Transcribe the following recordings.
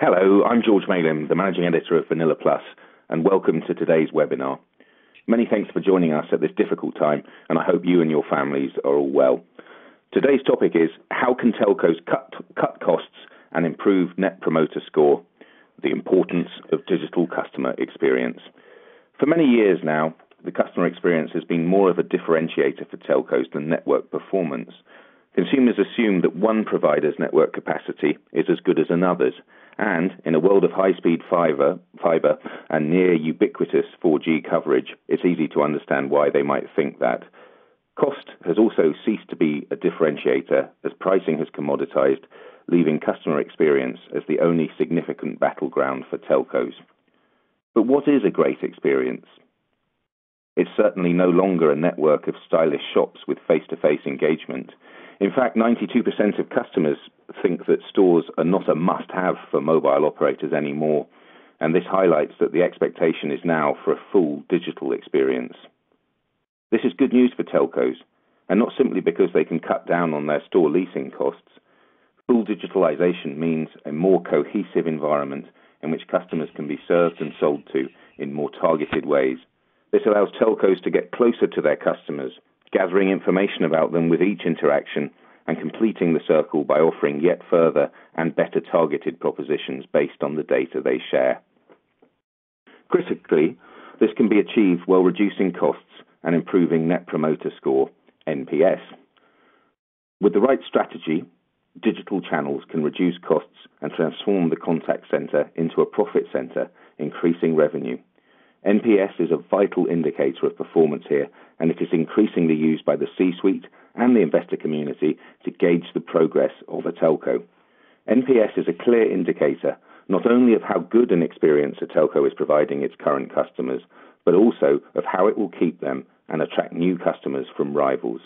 Hello, I'm George Malim, the Managing Editor of Vanilla Plus, and welcome to today's webinar. Many thanks for joining us at this difficult time, and I hope you and your families are all well. Today's topic is how can telcos cut costs and improve Net Promoter Score, the importance of digital customer experience. For many years now, the customer experience has been more of a differentiator for telcos than network performance. Consumers assume that one provider's network capacity is as good as another's, and in a world of high-speed fiber and near ubiquitous 4G coverage, it's easy to understand why they might think that. Cost has also ceased to be a differentiator as pricing has commoditized, leaving customer experience as the only significant battleground for telcos. But what is a great experience? It's certainly no longer a network of stylish shops with face-to-face engagement. In fact, 92% of customers think that stores are not a must-have for mobile operators anymore, and this highlights that the expectation is now for a full digital experience. This is good news for telcos, and not simply because they can cut down on their store leasing costs. Full digitalization means a more cohesive environment in which customers can be served and sold to in more targeted ways. This allows telcos to get closer to their customers, gathering information about them with each interaction and completing the circle by offering yet further and better targeted propositions based on the data they share. Critically, this can be achieved while reducing costs and improving Net Promoter Score, NPS. With the right strategy, digital channels can reduce costs and transform the contact center into a profit center, increasing revenue. NPS is a vital indicator of performance here, and it is increasingly used by the C-suite and the investor community to gauge the progress of a telco. NPS is a clear indicator not only of how good an experience a telco is providing its current customers, but also of how it will keep them and attract new customers from rivals.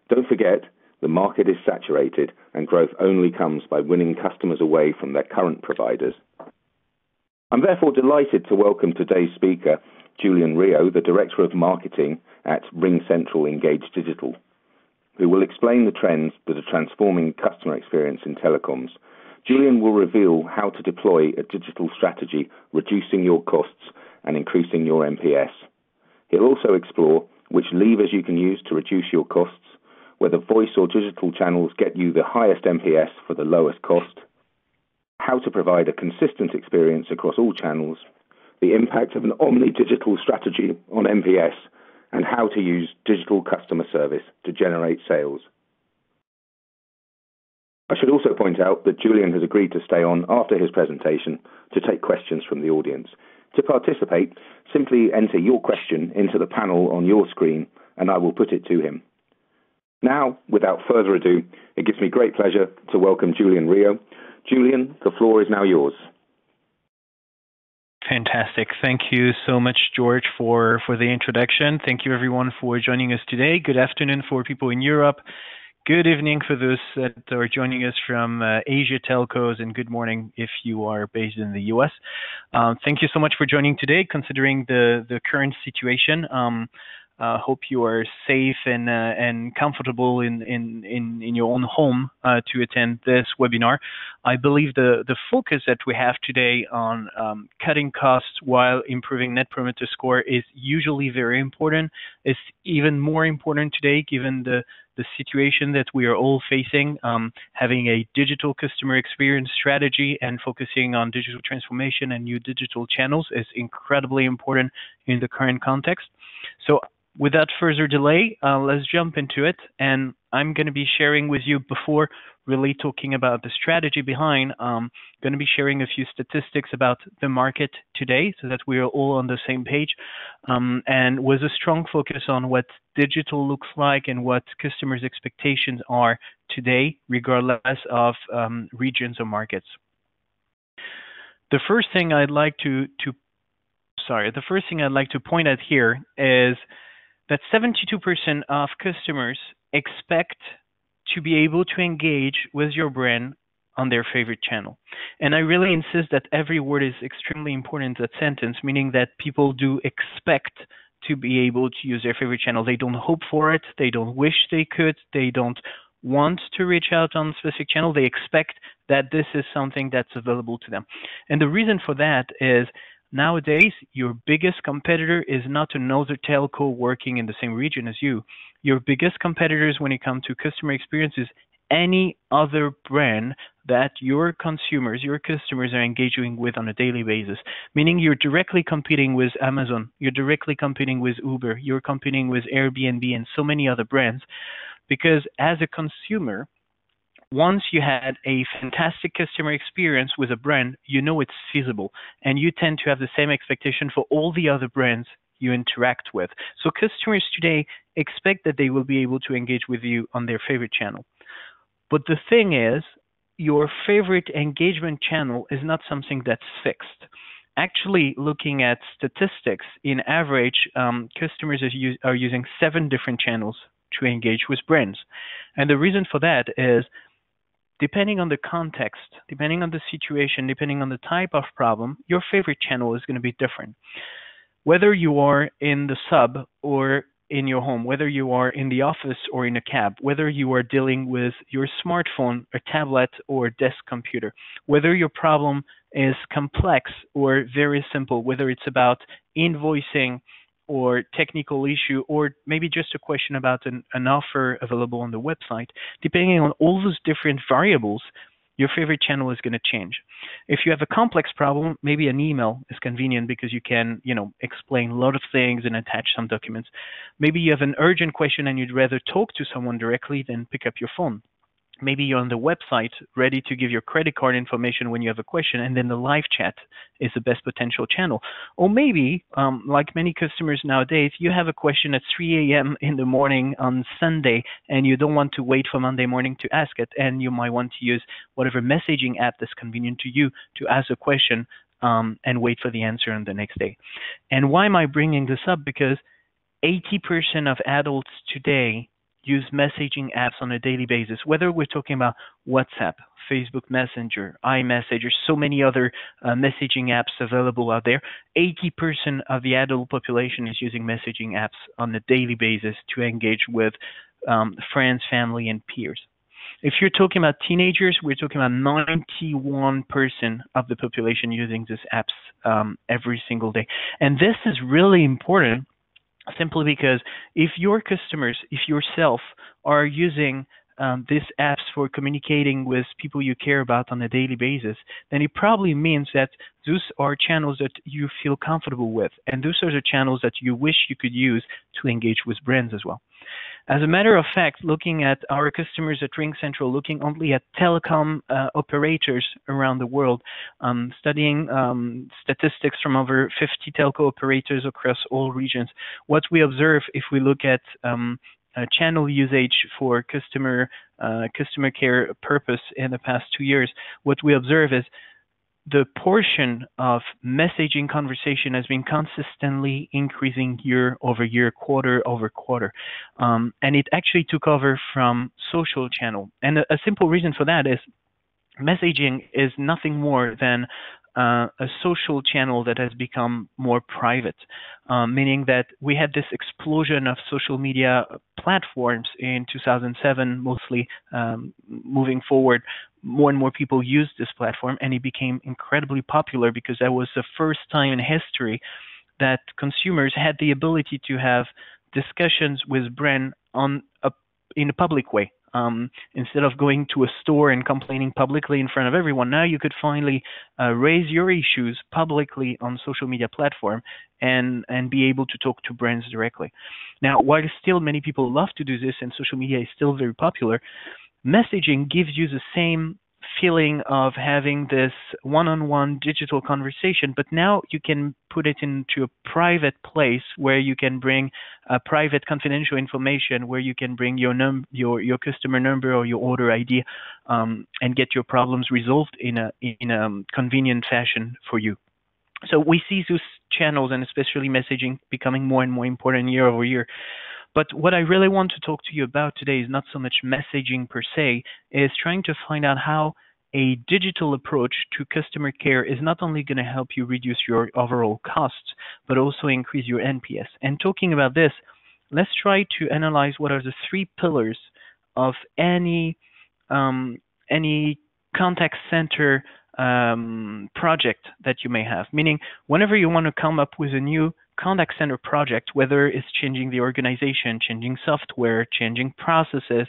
Don't forget, the market is saturated, and growth only comes by winning customers away from their current providers. I'm therefore delighted to welcome today's speaker, Julian Rio, the Director of Marketing at RingCentral Engage Digital, who will explain the trends that are transforming customer experience in telecoms. Julian will reveal how to deploy a digital strategy, reducing your costs and increasing your NPS. He'll also explore which levers you can use to reduce your costs, whether voice or digital channels get you the highest NPS for the lowest cost, how to provide a consistent experience across all channels, the impact of an omni-digital strategy on NPS, and how to use digital customer service to generate sales. I should also point out that Julian has agreed to stay on after his presentation to take questions from the audience. To participate, simply enter your question into the panel on your screen, and I will put it to him. Now, without further ado, it gives me great pleasure to welcome Julian Rio. Julian, the floor is now yours. Fantastic. Thank you so much, George, for the introduction. Thank you, everyone, for joining us today. Good afternoon for people in Europe. Good evening for those that are joining us from Asia telcos, and good morning if you are based in the US. Thank you so much for joining today, considering the current situation. Hope you are safe and comfortable in your own home to attend this webinar. I believe the focus that we have today on cutting costs while improving Net Promoter Score is usually very important. It's even more important today given the situation that we are all facing. Having a digital customer experience strategy and focusing on digital transformation and new digital channels is incredibly important in the current context. So without further delay, let's jump into it. And I'm going to be sharing with you, before really talking about the strategy behind, I'm going to be sharing a few statistics about the market today so that we are all on the same page, and with a strong focus on what digital looks like and what customers' expectations are today, regardless of regions or markets. The first thing I'd like to point out here is that 72% of customers expect to be able to engage with your brand on their favorite channel. And I really insist that every word is extremely important in that sentence, meaning that people do expect to be able to use their favorite channel. They don't hope for it. They don't wish they could. They don't want to reach out on a specific channel. They expect that this is something that's available to them. And the reason for that is nowadays your biggest competitor is not another telco working in the same region as you. Your biggest competitors when it comes to customer experience is any other brand that your consumers, your customers are engaging with on a daily basis. Meaning you're directly competing with Amazon, you're directly competing with Uber, you're competing with Airbnb and so many other brands. Because as a consumer, once you had a fantastic customer experience with a brand, you know it's feasible, and you tend to have the same expectation for all the other brands you interact with. So customers today expect that they will be able to engage with you on their favorite channel. But the thing is, your favorite engagement channel is not something that's fixed. Actually, looking at statistics, in average, customers are using 7 different channels to engage with brands. And the reason for that is depending on the context, depending on the situation, depending on the type of problem, your favorite channel is going to be different. Whether you are in the sub or in your home, whether you are in the office or in a cab, whether you are dealing with your smartphone, a tablet, or desk computer, whether your problem is complex or very simple, whether it's about invoicing or technical issue, or maybe just a question about an offer available on the website, depending on all those different variables, your favorite channel is going to change. If you have a complex problem, maybe an email is convenient because you can, explain a lot of things and attach some documents. Maybe you have an urgent question and you'd rather talk to someone directly than pick up your phone. Maybe you're on the website ready to give your credit card information when you have a question, and then the live chat is the best potential channel. Or maybe, like many customers nowadays, you have a question at 3 a.m. in the morning on Sunday, and you don't want to wait for Monday morning to ask it, and you might want to use whatever messaging app that's convenient to you to ask a question and wait for the answer on the next day. And why am I bringing this up? Because 80% of adults today use messaging apps on a daily basis, whether we're talking about WhatsApp, Facebook Messenger, iMessage, or so many other messaging apps available out there. 80% of the adult population is using messaging apps on a daily basis to engage with friends, family, and peers. If you're talking about teenagers, we're talking about 91% of the population using these apps every single day. And this is really important simply because if your customers, if yourself are using these apps for communicating with people you care about on a daily basis, then it probably means that those are channels that you feel comfortable with, and those are the channels that you wish you could use to engage with brands as well. As a matter of fact, looking at our customers at RingCentral, looking only at telecom operators around the world, studying statistics from over 50 telco operators across all regions, what we observe if we look at channel usage for customer care purpose in the past 2 years, what we observe is the portion of messaging conversation has been consistently increasing year over year, quarter over quarter. And it actually took over from social channel. And a simple reason for that is messaging is nothing more than a social channel that has become more private, meaning that we had this explosion of social media platforms in 2007, mostly moving forward. More and more people used this platform, and it became incredibly popular because that was the first time in history that consumers had the ability to have discussions with brand in a public way. Instead of going to a store and complaining publicly in front of everyone, now you could finally raise your issues publicly on social media platform and be able to talk to brands directly. Now, while still many people love to do this and social media is still very popular, messaging gives you the same feeling of having this one-on-one digital conversation, but now you can put it into a private place where you can bring private confidential information, where you can bring your customer number or your order ID and get your problems resolved in a convenient fashion for you. So we see those channels, and especially messaging, becoming more and more important year over year. But what I really want to talk to you about today is not so much messaging per se, is trying to find out how a digital approach to customer care is not only going to help you reduce your overall costs, but also increase your NPS. And talking about this, let's try to analyze what are the 3 pillars of any contact center project that you may have. Meaning, whenever you want to come up with a new contact center project, whether it's changing the organization, changing software, changing processes,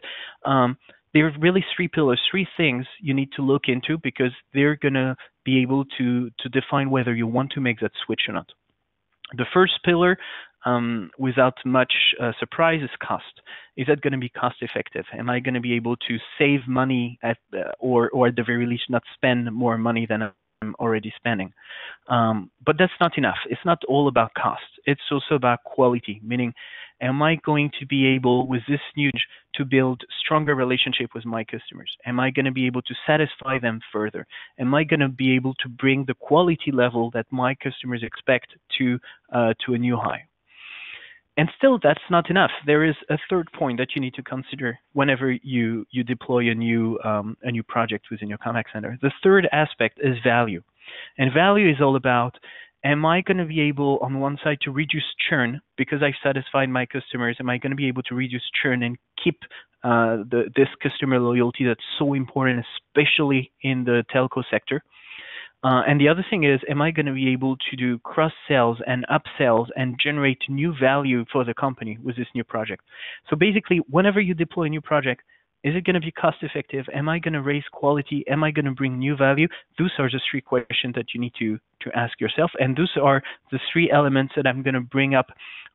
there are really three pillars, three things you need to look into, because they're going to be able to define whether you want to make that switch or not. The first pillar, without much surprise, is cost. Is that going to be cost effective? Am I going to be able to save money or at the very least not spend more money than I'm already spending? But that's not enough. It's not all about cost. It's also about quality, meaning, am I going to be able, with this new, to build stronger relationship with my customers? Am I going to be able to satisfy them further? Am I going to be able to bring the quality level that my customers expect to a new high? And still, that's not enough. There is a third point that you need to consider whenever you deploy a new project within your contact center. The third aspect is value. And value is all about, am I going to be able, on one side, to reduce churn because I've satisfied my customers? Am I going to be able to reduce churn and keep this customer loyalty that's so important, especially in the telco sector? And the other thing is, am I going to be able to do cross-sells and upsells and generate new value for the company with this new project? So basically, whenever you deploy a new project, is it going to be cost-effective? Am I going to raise quality? Am I going to bring new value? Those are the three questions that you need to ask yourself. And those are the three elements that I'm going to bring up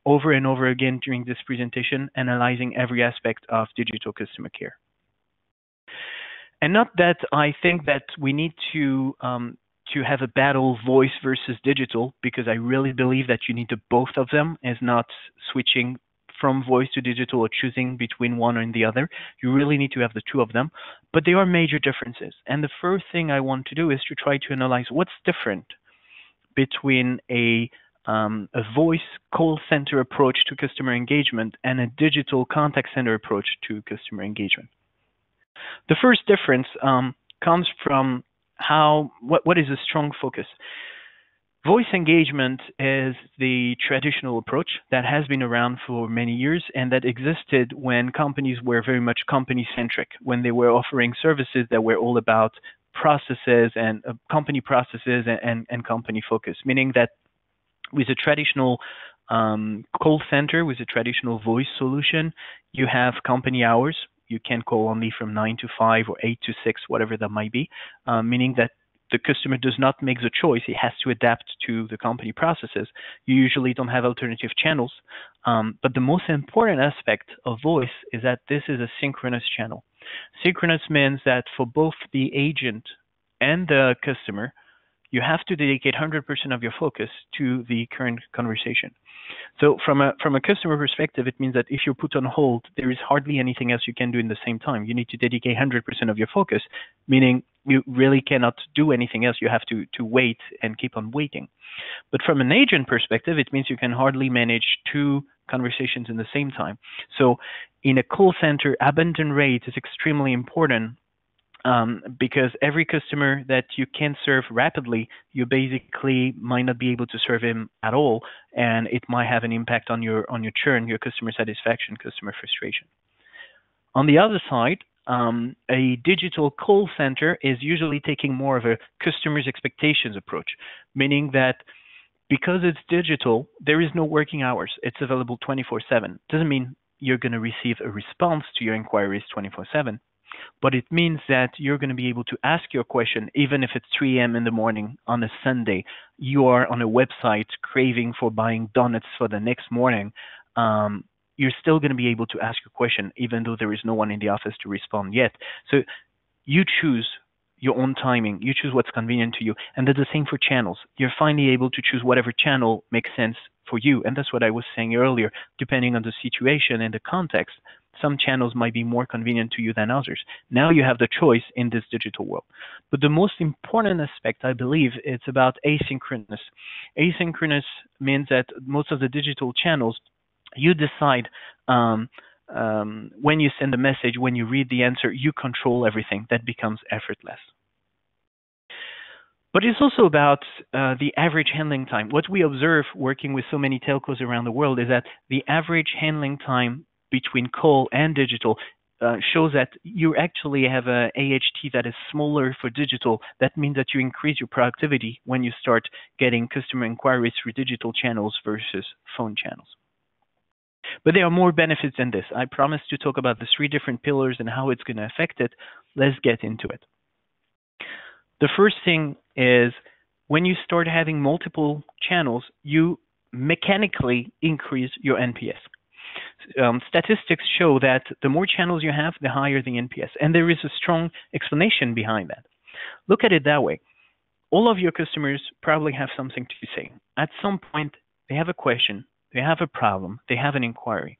over and over again during this presentation, analyzing every aspect of digital customer care. And not that I think that we need to have a battle voice versus digital, because I really believe that you need the both of them, as not switching from voice to digital or choosing between one and the other. You really need to have the two of them, but there are major differences. And the first thing I want to do is to try to analyze what's different between a voice call center approach to customer engagement and a digital contact center approach to customer engagement. The first difference comes from what is a strong focus. Voice engagement is the traditional approach that has been around for many years and that existed when companies were very much company-centric, when they were offering services that were all about processes and company processes and company focus, meaning that with a traditional call center, with a traditional voice solution, you have company hours. You can call only from 9 to 5 or 8 to 6, whatever that might be, meaning that the customer does not make the choice. He has to adapt to the company processes. You usually don't have alternative channels. But the most important aspect of voice is that this is a synchronous channel. Synchronous means that for both the agent and the customer, you have to dedicate 100% of your focus to the current conversation. So from a customer perspective, it means that if you're put on hold, there is hardly anything else you can do in the same time. You need to dedicate 100% of your focus, meaning you really cannot do anything else. You have to wait and keep on waiting. But from an agent perspective, it means you can hardly manage two conversations in the same time. So in a call center, abandon rate is extremely important. Because every customer that you can serve rapidly, you basically might not be able to serve him at all, and it might have an impact on your churn, your customer satisfaction, customer frustration. On the other side, a digital call center is usually taking more of a customer's expectations approach, meaning that because it's digital, there is no working hours. It's available 24/7. Doesn't mean you're going to receive a response to your inquiries 24/7. But it means that you're going to be able to ask your question even if it's 3 a.m. in the morning on a Sunday. You are on a website craving for buying donuts for the next morning. You're still going to be able to ask your question even though there is no one in the office to respond yet. So you choose your own timing. You choose what's convenient to you. And that's the same for channels. You're finally able to choose whatever channel makes sense for you. And that's what I was saying earlier. Depending on the situation and the context, some channels might be more convenient to you than others. Now you have the choice in this digital world. But the most important aspect, I believe, it's about asynchronous. Asynchronous means that most of the digital channels, you decide when you send a message, when you read the answer, you control everything. That becomes effortless. But it's also about the average handling time. What we observe working with so many telcos around the world is that the average handling time between call and digital shows that you actually have a AHT that is smaller for digital. That means that you increase your productivity when you start getting customer inquiries through digital channels versus phone channels. But there are more benefits than this. I promised to talk about the 3 different pillars and how it's going to affect it. Let's get into it. The first thing is when you start having multiple channels, you mechanically increase your NPS. Statistics show that the more channels you have, the higher the NPS. And there is a strong explanation behind that. Look at it that way. All of your customers probably have something to say. At some point, they have a question, they have a problem, they have an inquiry.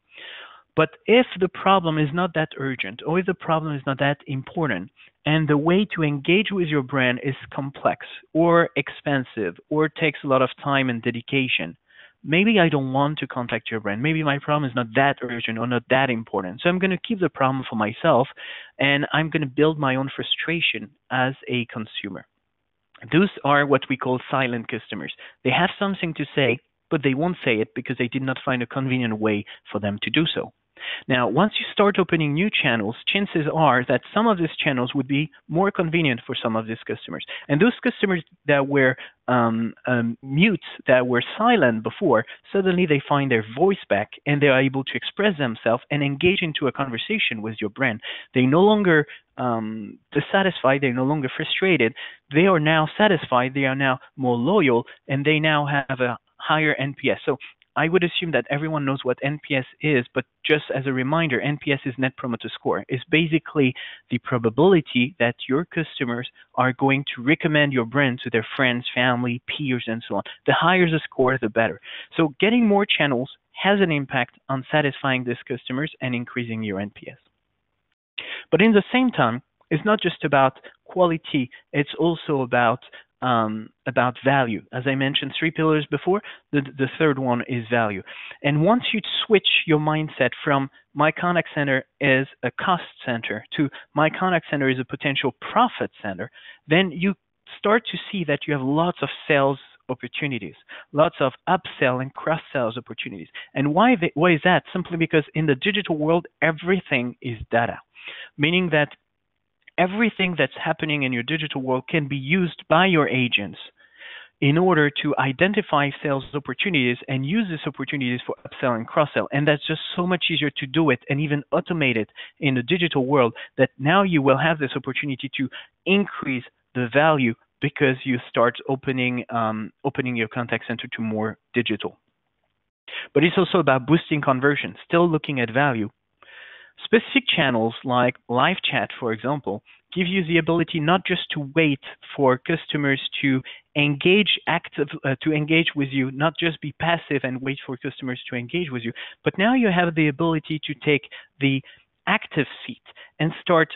But if the problem is not that urgent, or if the problem is not that important, and the way to engage with your brand is complex or expensive or takes a lot of time and dedication, maybe I don't want to contact your brand. Maybe my problem is not that urgent or not that important. So I'm going to keep the problem for myself, and I'm going to build my own frustration as a consumer. Those are what we call silent customers. They have something to say, but they won't say it because they did not find a convenient way for them to do so. Now, once you start opening new channels, chances are that some of these channels would be more convenient for some of these customers. And those customers that were mute, that were silent before, suddenly they find their voice back and they are able to express themselves and engage into a conversation with your brand. They no longer dissatisfied, they're no longer frustrated. They are now satisfied, they are now more loyal, and they now have a higher NPS. So I would assume that everyone knows what NPS is, but just as a reminder, NPS is Net Promoter Score. It's basically the probability that your customers are going to recommend your brand to their friends, family, peers, and so on. The higher the score, the better. So getting more channels has an impact on satisfying these customers and increasing your NPS. But in the same time, it's not just about quality, it's also about value. As I mentioned, 3 pillars before, the third one is value. And once you switch your mindset from my contact center is a cost center to my contact center is a potential profit center, then you start to see that you have lots of sales opportunities, lots of upsell and cross-sales opportunities. And why is that? Simply because in the digital world, everything is data, meaning that everything that's happening in your digital world can be used by your agents in order to identify sales opportunities and use these opportunities for upsell and cross-sell. And that's just so much easier to do it and even automate it in the digital world that now you will have this opportunity to increase the value because you start opening your contact center to more digital. But it's also about boosting conversion, still looking at value. Specific channels like live chat, for example, give you the ability not just to wait for customers to engage with you, not just be passive and wait for customers to engage with you, but now you have the ability to take the active seat and start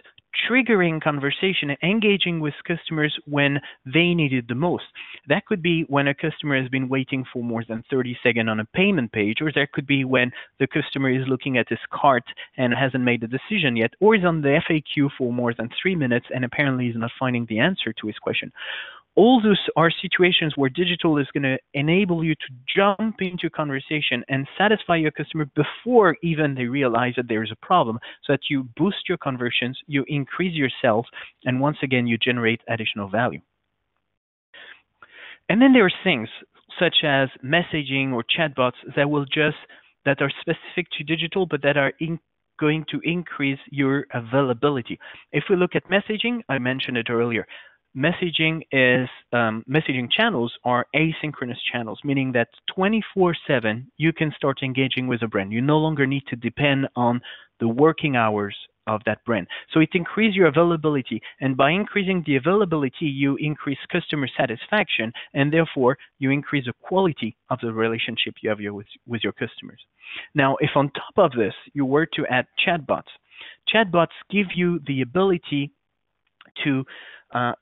triggering conversation and engaging with customers when they need it the most. That could be when a customer has been waiting for more than 30 seconds on a payment page, or that could be when the customer is looking at his cart and hasn't made a decision yet, or is on the FAQ for more than 3 minutes and apparently is not finding the answer to his question. All those are situations where digital is going to enable you to jump into conversation and satisfy your customer before even they realize that there is a problem, so that you boost your conversions, you increase your sales, and once again, you generate additional value. And then there are things such as messaging or chatbots that are specific to digital, but that are going to increase your availability. If we look at messaging, I mentioned it earlier. Messaging channels are asynchronous channels, meaning that 24/7 you can start engaging with a brand. You no longer need to depend on the working hours of that brand. So it increases your availability, and by increasing the availability, you increase customer satisfaction, and therefore you increase the quality of the relationship you have with your customers. Now, if on top of this you were to add chatbots give you the ability to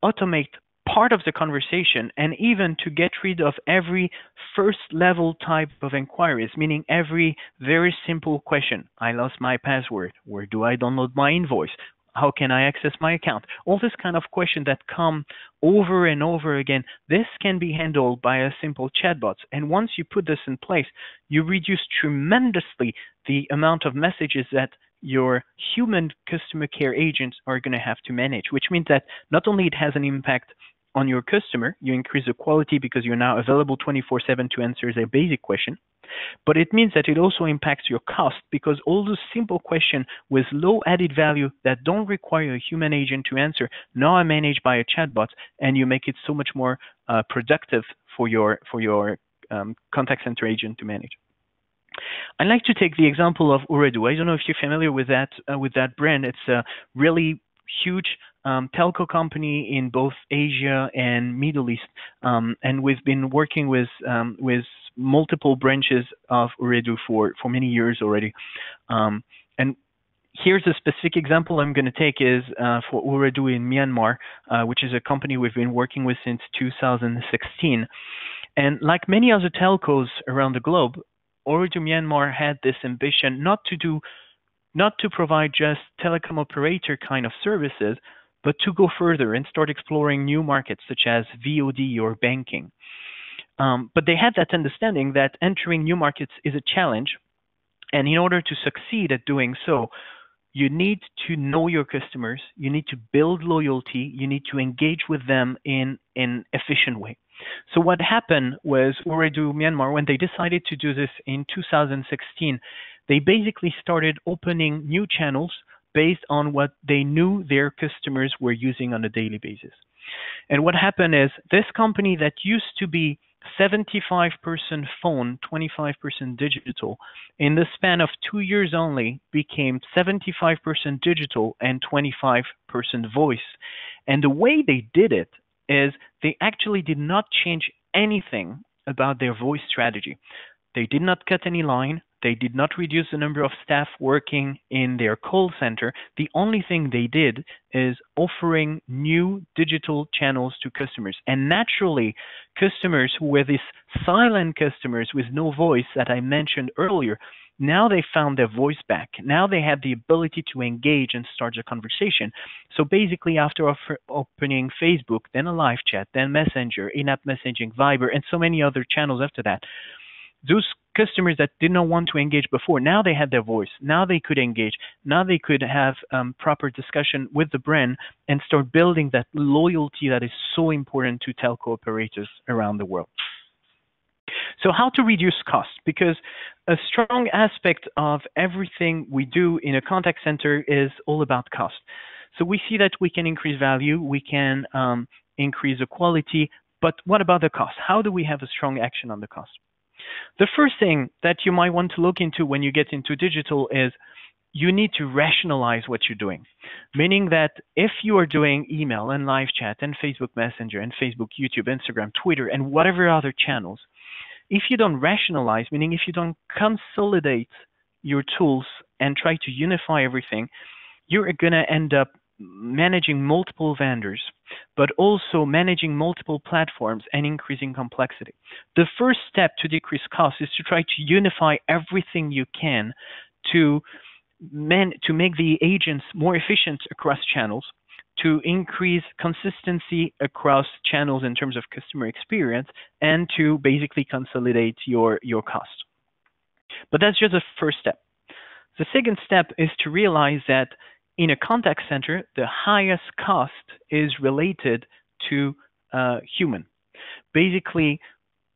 automate part of the conversation and even to get rid of every first level type of inquiries, meaning every very simple question. I lost my password. Where do I download my invoice? How can I access my account? All this kind of questions that come over and over again, this can be handled by a simple chatbot. And once you put this in place, you reduce tremendously the amount of messages that your human customer care agents are going to have to manage, which means that not only it has an impact on your customer, you increase the quality because you're now available 24/7 to answer their basic question, but it means that it also impacts your cost because all those simple questions with low added value that don't require a human agent to answer now are managed by a chatbot, and you make it so much more productive for your contact center agent to manage. I'd like to take the example of Ooredoo. I don't know if you're familiar with that brand. It's a really huge telco company in both Asia and Middle East, and we've been working with multiple branches of Ooredoo for many years already. And here's a specific example I'm going to take is for Ooredoo in Myanmar, which is a company we've been working with since 2016. And like many other telcos around the globe, Ooredoo Myanmar had this ambition not to provide just telecom operator kind of services, but to go further and start exploring new markets such as VOD or banking. But they had that understanding that entering new markets is a challenge, and in order to succeed at doing so, you need to know your customers, you need to build loyalty, you need to engage with them in an efficient way. So what happened was Ooredoo Myanmar, when they decided to do this in 2016, they basically started opening new channels based on what they knew their customers were using on a daily basis. And what happened is this company that used to be 75% phone, 25% digital, in the span of 2 years only became 75% digital and 25% voice. And the way they did it is they actually did not change anything about their voice strategy. They did not cut any line. They did not reduce the number of staff working in their call center. The only thing they did is offering new digital channels to customers. And naturally, customers who were these silent customers with no voice that I mentioned earlier, now they found their voice back. Now they had the ability to engage and start a conversation. So basically, after opening Facebook, then a live chat, then Messenger, in-app messaging, Viber, and so many other channels after that, those customers that did not want to engage before, now they had their voice. Now they could engage. Now they could have proper discussion with the brand and start building that loyalty that is so important to telco operators around the world. So how to reduce costs? Because a strong aspect of everything we do in a contact center is all about cost. So we see that we can increase value, we can increase the quality, but what about the cost? How do we have a strong action on the cost? The first thing that you might want to look into when you get into digital is you need to rationalize what you're doing. Meaning that if you are doing email and live chat and Facebook Messenger and Facebook, YouTube, Instagram, Twitter, and whatever other channels, if you don't rationalize, meaning if you don't consolidate your tools and try to unify everything, you're going to end up managing multiple vendors, but also managing multiple platforms and increasing complexity. The first step to decrease costs is to try to unify everything you can to make the agents more efficient across channels, to increase consistency across channels in terms of customer experience, and to basically consolidate your cost. But that's just the first step. The second step is to realize that in a contact center, the highest cost is related to human. Basically,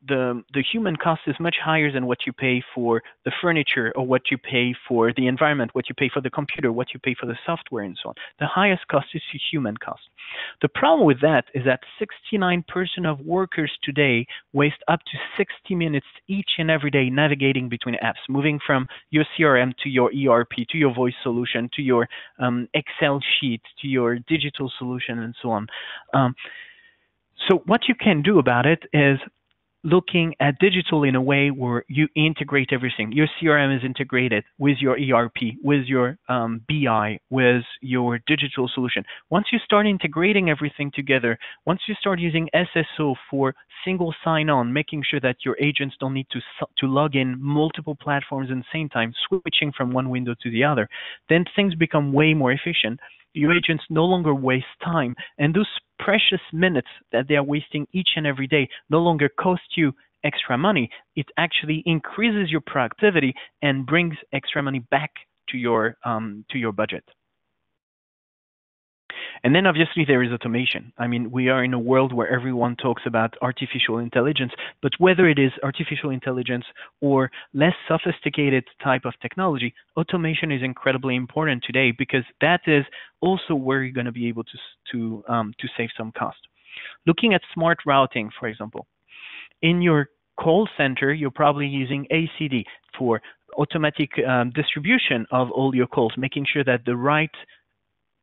the human cost is much higher than what you pay for the furniture or what you pay for the environment, what you pay for the computer, what you pay for the software, and so on. The highest cost is the human cost. The problem with that is that 69% of workers today waste up to 60 minutes each and every day navigating between apps, moving from your CRM to your ERP, to your voice solution, to your Excel sheet, to your digital solution, and so on. So what you can do about it is looking at digital in a way where you integrate everything. Your CRM is integrated with your ERP, with your BI, with your digital solution. Once you start integrating everything together, once you start using SSO for single sign-on, making sure that your agents don't need to log in multiple platforms at the same time, switching from one window to the other, then things become way more efficient. Your agents no longer waste time, and those precious minutes that they are wasting each and every day no longer cost you extra money. It actually increases your productivity and brings extra money back to your budget. And then obviously there is automation. I mean, we are in a world where everyone talks about artificial intelligence, but whether it is artificial intelligence or less sophisticated type of technology, automation is incredibly important today because that is also where you're going to be able to save some cost. Looking at smart routing, for example, in your call center, you're probably using ACD for automatic distribution of all your calls, making sure that the right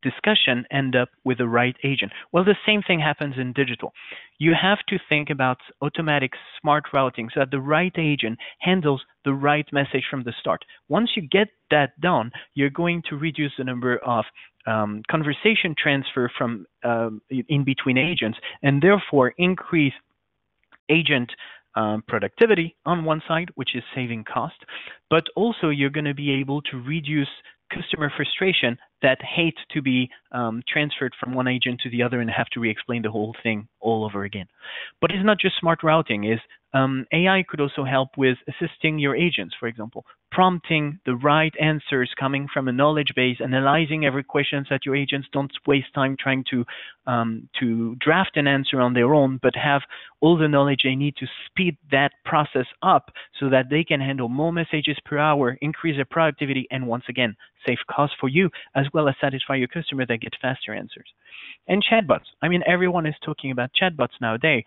discussion end up with the right agent. Well, the same thing happens in digital. You have to think about automatic smart routing so that the right agent handles the right message from the start. Once you get that done, you're going to reduce the number of conversation transfer from in between agents, and therefore increase agent productivity on one side, which is saving cost, but also you're going to be able to reduce customer frustration that hate to be transferred from one agent to the other and have to re-explain the whole thing all over again. But it's not just smart routing. AI could also help with assisting your agents, for example, prompting the right answers coming from a knowledge base, analyzing every question so that your agents don't waste time trying to draft an answer on their own, but have all the knowledge they need to speed that process up so that they can handle more messages per hour, increase their productivity, and once again, save costs for you, as well as satisfy your customer that get faster answers. And chatbots. I mean, everyone is talking about chatbots nowadays.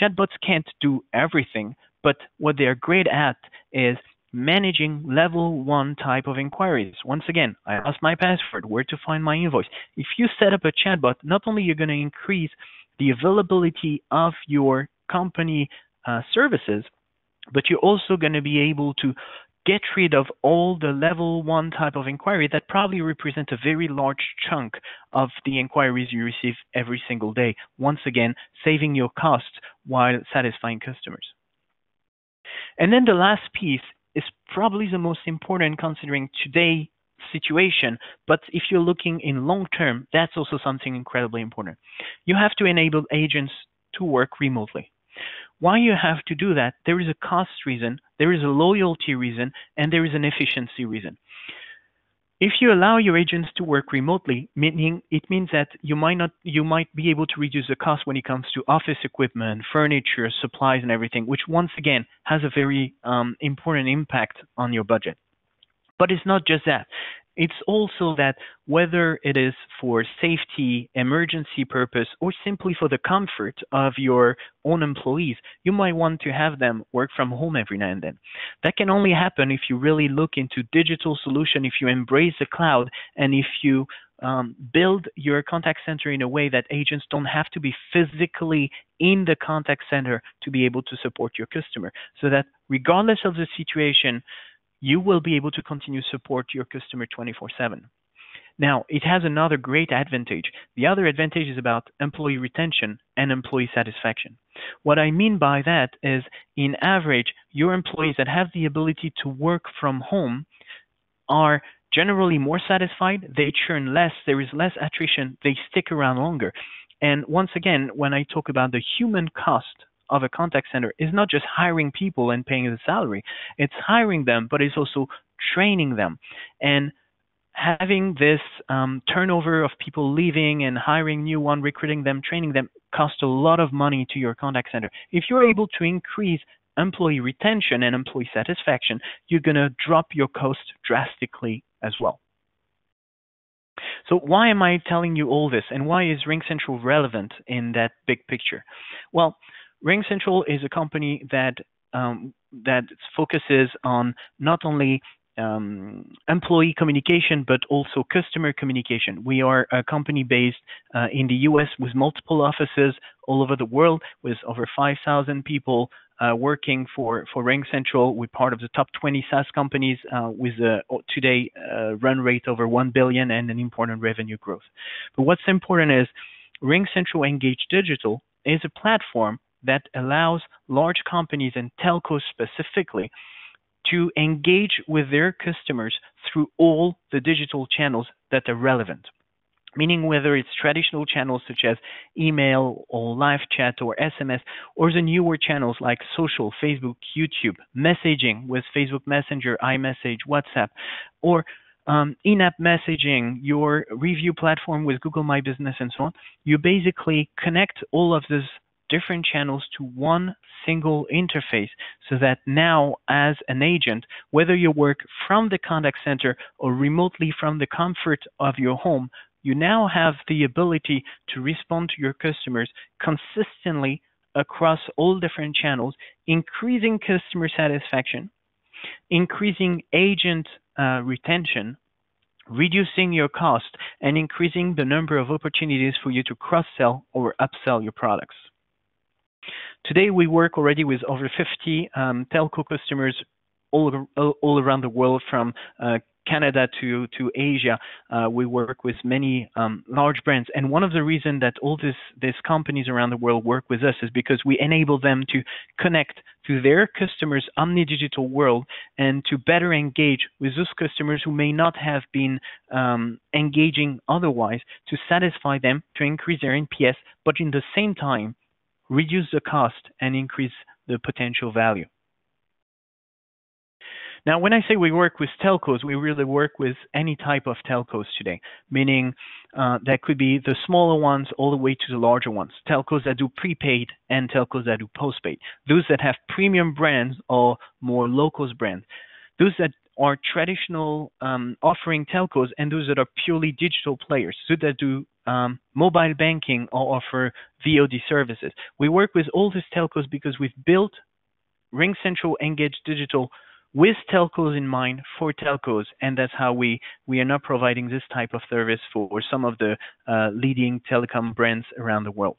Chatbots can't do everything, but what they're great at is managing level 1 type of inquiries. Once again, I lost my password, where to find my invoice. If you set up a chatbot, not only you're going to increase the availability of your company services, but you're also going to be able to get rid of all the level 1 type of inquiry that probably represent a very large chunk of the inquiries you receive every single day. Once again, saving your costs while satisfying customers. And then the last piece is probably the most important considering today's situation, but if you're looking in long term, that's also something incredibly important. You have to enable agents to work remotely. Why you have to do that? There is a cost reason, there is a loyalty reason, and there is an efficiency reason. If you allow your agents to work remotely, it means that you might be able to reduce the cost when it comes to office equipment, furniture, supplies, and everything, which once again has a very important impact on your budget. But it's not just that. It's also that whether it is for safety, emergency purpose, or simply for the comfort of your own employees, you might want to have them work from home every now and then. That can only happen if you really look into digital solution, if you embrace the cloud, and if you build your contact center in a way that agents don't have to be physically in the contact center to be able to support your customer, so that regardless of the situation, you will be able to continue to support your customer 24/7. Now, it has another great advantage. The other advantage is about employee retention and employee satisfaction. What I mean by that is, in average, your employees that have the ability to work from home are generally more satisfied, they churn less, there is less attrition, they stick around longer. And once again, when I talk about the human cost of a contact center, is not just hiring people and paying the salary. It's hiring them, but it's also training them. And having this turnover of people leaving and hiring new one, recruiting them, training them, costs a lot of money to your contact center. If you're able to increase employee retention and employee satisfaction, you're going to drop your cost drastically as well. So why am I telling you all this, and why is RingCentral relevant in that big picture? Well, RingCentral is a company that focuses on not only employee communication, but also customer communication. We are a company based in the US with multiple offices all over the world, with over 5,000 people working for RingCentral. We're part of the top 20 SaaS companies with today run rate over 1 billion and an important revenue growth. But what's important is RingCentral Engage Digital is a platform that allows large companies and telcos specifically to engage with their customers through all the digital channels that are relevant. Meaning whether it's traditional channels such as email or live chat or SMS, or the newer channels like social, Facebook, YouTube, messaging with Facebook Messenger, iMessage, WhatsApp, or in-app messaging, your review platform with Google My Business, and so on. You basically connect all of those different channels to one single interface so that now, as an agent, whether you work from the contact center or remotely from the comfort of your home, you now have the ability to respond to your customers consistently across all different channels, increasing customer satisfaction, increasing agent retention, reducing your cost, and increasing the number of opportunities for you to cross-sell or upsell your products. Today, we work already with over 50 telco customers all around the world, from Canada to Asia. We work with many large brands, and one of the reasons that all these companies around the world work with us is because we enable them to connect to their customers' omni-digital world and to better engage with those customers who may not have been engaging otherwise, to satisfy them, to increase their NPS, but in the same time reduce the cost and increase the potential value. Now, when I say we work with telcos, we really work with any type of telcos today, meaning that could be the smaller ones all the way to the larger ones, telcos that do prepaid and telcos that do postpaid, those that have premium brands or more low-cost brands, those that are traditional offering telcos, and those that are purely digital players, so that do mobile banking or offer VOD services. We work with all these telcos because we've built RingCentral Engage Digital with telcos in mind for telcos, and that's how we are now providing this type of service for some of the leading telecom brands around the world.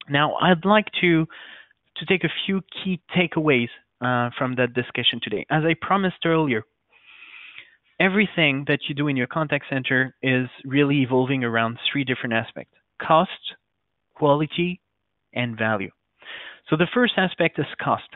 Now, I'd like to take a few key takeaways from that discussion today. As I promised earlier, everything that you do in your contact center is really evolving around three different aspects: cost, quality, and value. So the first aspect is cost.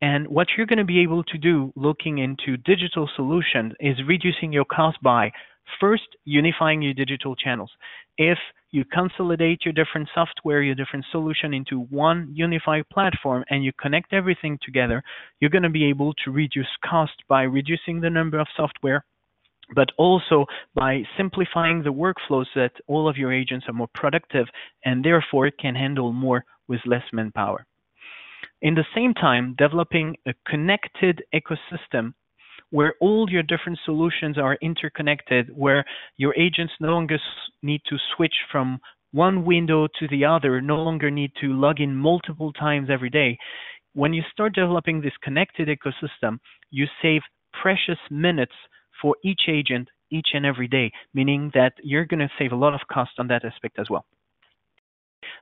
And what you're going to be able to do looking into digital solutions is reducing your cost by first unifying your digital channels. If you consolidate your different software, your different solution into one unified platform, and you connect everything together, you're going to be able to reduce cost by reducing the number of software, but also by simplifying the workflows so that all of your agents are more productive and therefore can handle more with less manpower. In the same time, developing a connected ecosystem where all your different solutions are interconnected, where your agents no longer need to switch from one window to the other, no longer need to log in multiple times every day. When you start developing this connected ecosystem, you save precious minutes for each agent each and every day, meaning that you're going to save a lot of cost on that aspect as well.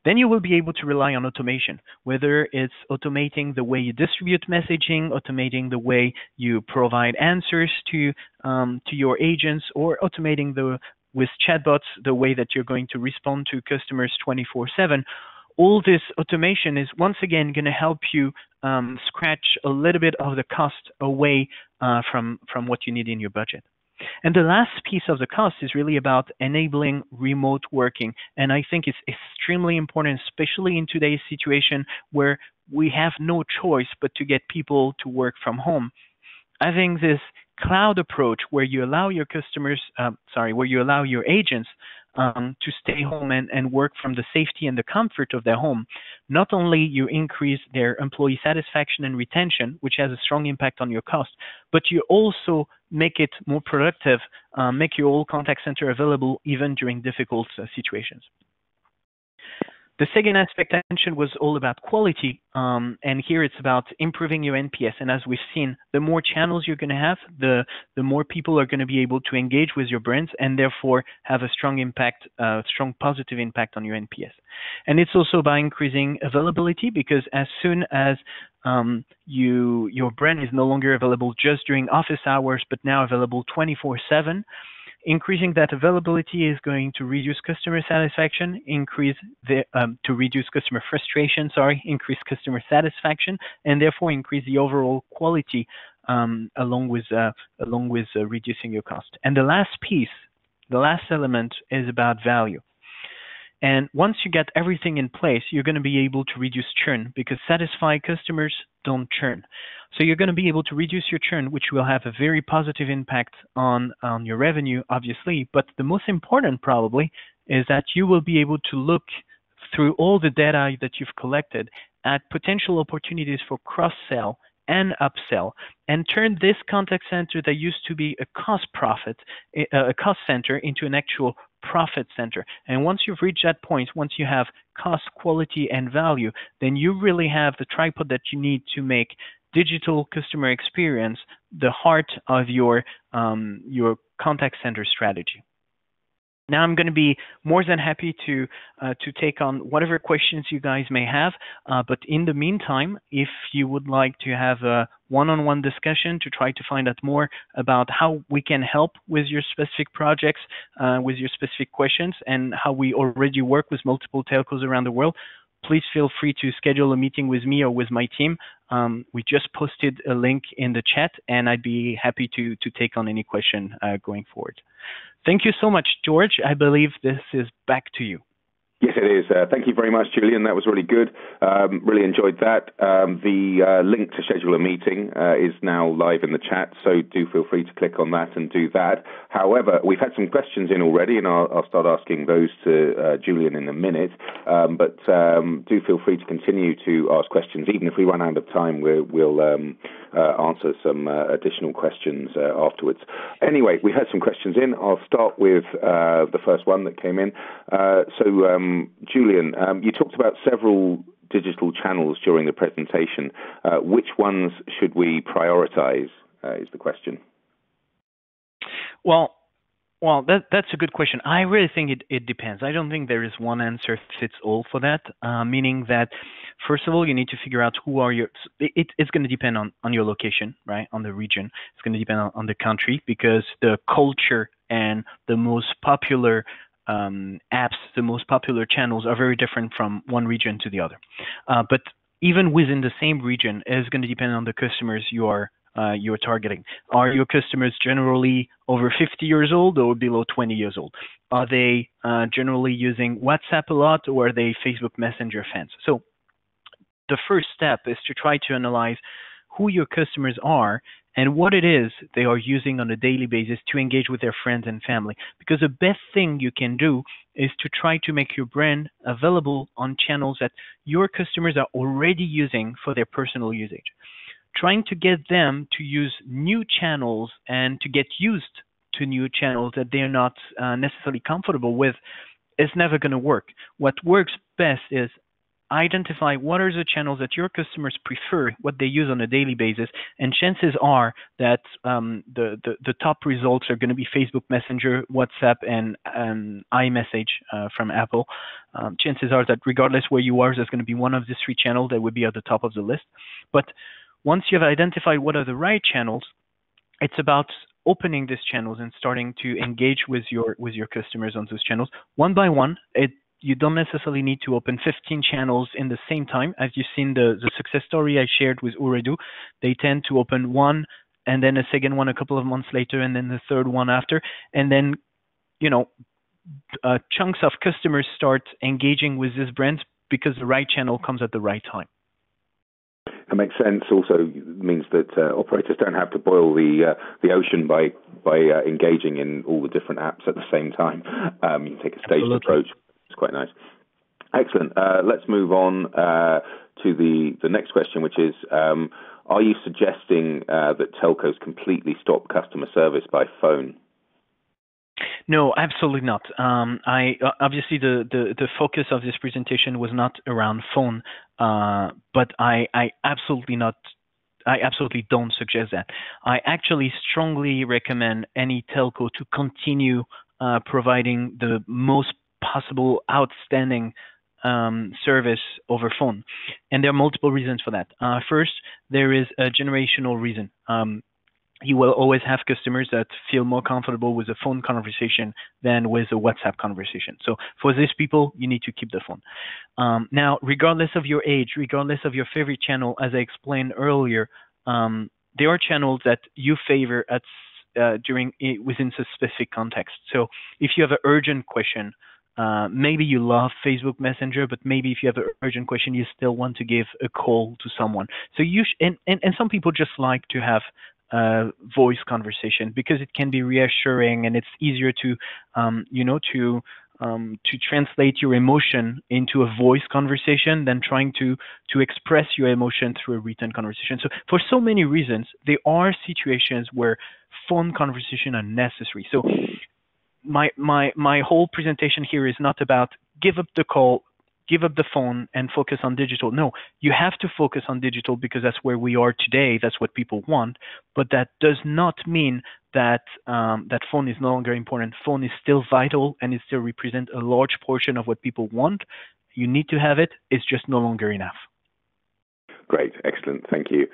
Then you will be able to rely on automation, whether it's automating the way you distribute messaging, automating the way you provide answers to your agents, or automating with chatbots the way that you're going to respond to customers 24/7. All this automation is once again going to help you scratch a little bit of the cost away from what you need in your budget. And the last piece of the cost is really about enabling remote working. And I think it's extremely important, especially in today's situation where we have no choice but to get people to work from home. Having this cloud approach where you allow your where you allow your agents to stay home and work from the safety and the comfort of their home, not only you increase their employee satisfaction and retention, which has a strong impact on your cost, but you also make it more productive, make your whole contact center available even during difficult situations. The second aspect I mentioned was all about quality, and here it's about improving your NPS. And as we've seen, the more channels you're going to have, the more people are going to be able to engage with your brands and therefore have a strong impact, strong positive impact on your NPS. And it's also by increasing availability, because as soon as your brand is no longer available just during office hours, but now available 24/7, increasing that availability is going to reduce customer satisfaction, to reduce customer frustration, increase customer satisfaction, and therefore increase the overall quality along with reducing your cost. And the last piece, the last element is about value. And once you get everything in place, you're going to be able to reduce churn because satisfied customers don't churn. So you're going to be able to reduce your churn, which will have a very positive impact on your revenue, obviously. But the most important probably is that you will be able to look through all the data that you've collected at potential opportunities for cross-sell and upsell, and turn this contact center that used to be a cost center into an actual profit center. And once you've reached that point, once you have cost, quality, and value, then you really have the tripod that you need to make digital customer experience the heart of your contact center strategy. Now I'm going to be more than happy to take on whatever questions you guys may have. But in the meantime, if you would like to have a one-on-one discussion to try to find out more about how we can help with your specific projects, with your specific questions, and how we already work with multiple telcos around the world, please feel free to schedule a meeting with me or with my team. We just posted a link in the chat, and I'd be happy to take on any question going forward. Thank you so much, George. I believe this is back to you. Yes, it is. Thank you very much, Julian. That was really good. Really enjoyed that. The link to schedule a meeting is now live in the chat, so do feel free to click on that and do that. However, we've had some questions in already, and I'll start asking those to Julian in a minute. But do feel free to continue to ask questions. Even if we run out of time, we'll answer some additional questions afterwards. Anyway, we had some questions in. I'll start with the first one that came in. Julian, you talked about several digital channels during the presentation. Which ones should we prioritize, is the question. Well, that's a good question. I really think it depends. I don't think there is one answer fits all for that, meaning that, first of all, you need to figure out who are your... It's going to depend on your location, right, on the region. It's going to depend on the country, because the culture and the most popular apps, the most popular channels are very different from one region to the other. But even within the same region, it's going to depend on the customers you're targeting. Are your customers generally over 50 years old or below 20 years old? Are they generally using WhatsApp a lot, or are they Facebook Messenger fans? So the first step is to try to analyze who your customers are and what it is they are using on a daily basis to engage with their friends and family. Because the best thing you can do is to try to make your brand available on channels that your customers are already using for their personal usage. Trying to get them to use new channels and to get used to new channels that they're not necessarily comfortable with is never going to work. What works best is identify what are the channels that your customers prefer, what they use on a daily basis, and chances are that the top results are going to be Facebook Messenger, WhatsApp, and iMessage from Apple. Chances are that regardless where you are, there's going to be one of these three channels that would be at the top of the list. But once you've identified what are the right channels, it's about opening these channels and starting to engage with your customers on those channels one by one. You don't necessarily need to open 15 channels in the same time. As you've seen the success story I shared with Ooredoo, they tend to open one and then a second one a couple of months later, and then the third one after. And then, chunks of customers start engaging with these brands because the right channel comes at the right time. That makes sense. Also means that operators don't have to boil the ocean by engaging in all the different apps at the same time. You can take a staged approach. It's quite nice. Excellent. Let's move on to the next question, which is, are you suggesting that telcos completely stop customer service by phone? No, absolutely not. Obviously the focus of this presentation was not around phone, but I absolutely don't suggest that. I actually strongly recommend any telco to continue providing the most possible outstanding service over phone. And there are multiple reasons for that. First, there is a generational reason. You will always have customers that feel more comfortable with a phone conversation than with a WhatsApp conversation. So for these people, you need to keep the phone. Now, regardless of your age, regardless of your favorite channel, as I explained earlier, there are channels that you favor within a specific context. So if you have an urgent question, Maybe you love Facebook Messenger, but maybe if you have an urgent question, you still want to give a call to someone. So and some people just like to have voice conversation because it can be reassuring and it's easier to to translate your emotion into a voice conversation than trying to express your emotion through a written conversation. So for so many reasons, there are situations where phone conversation are necessary. So my whole presentation here is not about give up the call, give up the phone and focus on digital. No, you have to focus on digital because that's where we are today. That's what people want. But that does not mean that that phone is no longer important. Phone is still vital and it still represents a large portion of what people want. You need to have it. It's just no longer enough. Great. Excellent. Thank you.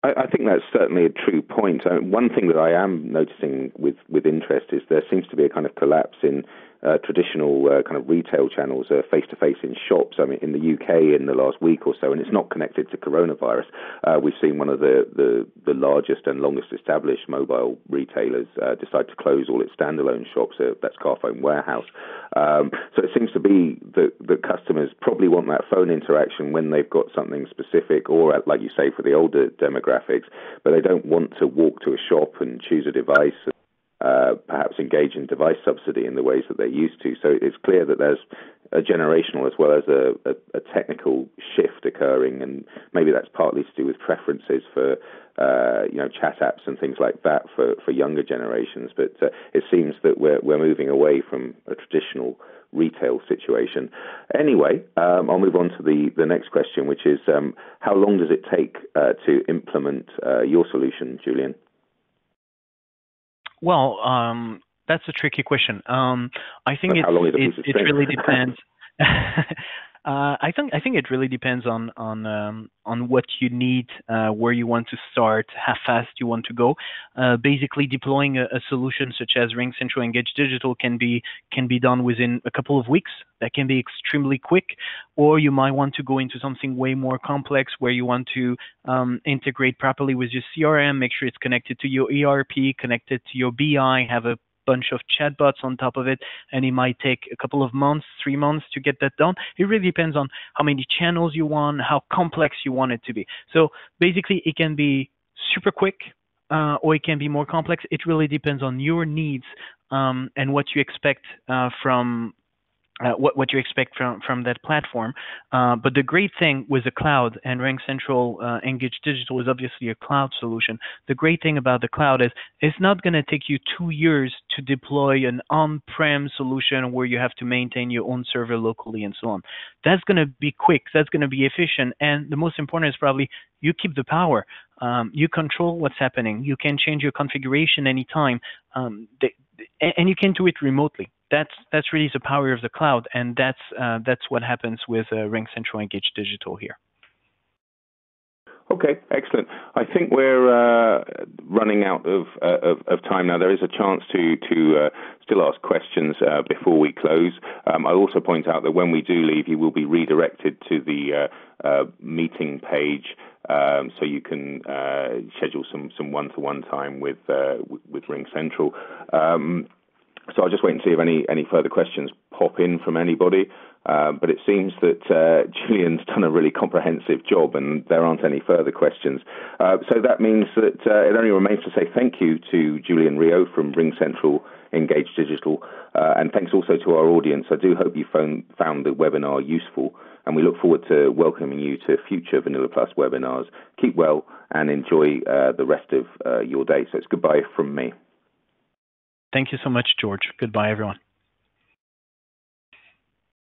I think that's certainly a true point. One thing that I am noticing with interest is there seems to be a kind of collapse in traditional kind of retail channels, face-to-face in shops. I mean, in the UK in the last week or so, and it's not connected to coronavirus. We've seen one of the largest and longest established mobile retailers decide to close all its standalone shops. That's Carphone Warehouse. So it seems to be that customers probably want that phone interaction when they've got something specific, or like you say, for the older demographics, but they don't want to walk to a shop and choose a device. Perhaps engage in device subsidy in the ways that they used to. So it's clear that there's a generational as well as a technical shift occurring, and maybe that's partly to do with preferences for chat apps and things like that for younger generations. But it seems that we're moving away from a traditional retail situation. Anyway, I'll move on to the next question, which is how long does it take to implement your solution, Julien? Well, that's a tricky question. I think it really depends. I think it really depends on what you need, where you want to start, how fast you want to go. Basically, deploying a solution such as RingCentral Engage Digital can be done within a couple of weeks. That can be extremely quick, or you might want to go into something way more complex where you want to integrate properly with your CRM, make sure it's connected to your ERP, connected to your BI, have a bunch of chatbots on top of it, and it might take a couple of months, 3 months to get that done. It really depends on how many channels you want, how complex you want it to be. So basically, it can be super quick, or it can be more complex. It really depends on your needs and what you expect from what you expect from that platform. But the great thing with the cloud, and RingCentral Engage Digital is obviously a cloud solution. The great thing about the cloud is it's not going to take you 2 years to deploy an on-prem solution where you have to maintain your own server locally and so on. That's going to be quick. That's going to be efficient. And the most important is probably you keep the power. You control what's happening. You can change your configuration anytime. And you can do it remotely. That's really the power of the cloud, and that's what happens with RingCentral Engage Digital here. Okay, excellent. I think we're running out of time now. There is a chance to still ask questions before we close. I'll also point out that when we do leave, you will be redirected to the meeting page, so you can schedule some one-to-one time with RingCentral. So I'll just wait and see if any further questions pop in from anybody. But it seems that Julien's done a really comprehensive job and there aren't any further questions. So that means that it only remains to say thank you to Julien Riot from RingCentral Engage Digital. And thanks also to our audience. I do hope you found the webinar useful, and we look forward to welcoming you to future Vanilla Plus webinars. Keep well and enjoy the rest of your day. So it's goodbye from me. Thank you so much, George. Goodbye, everyone.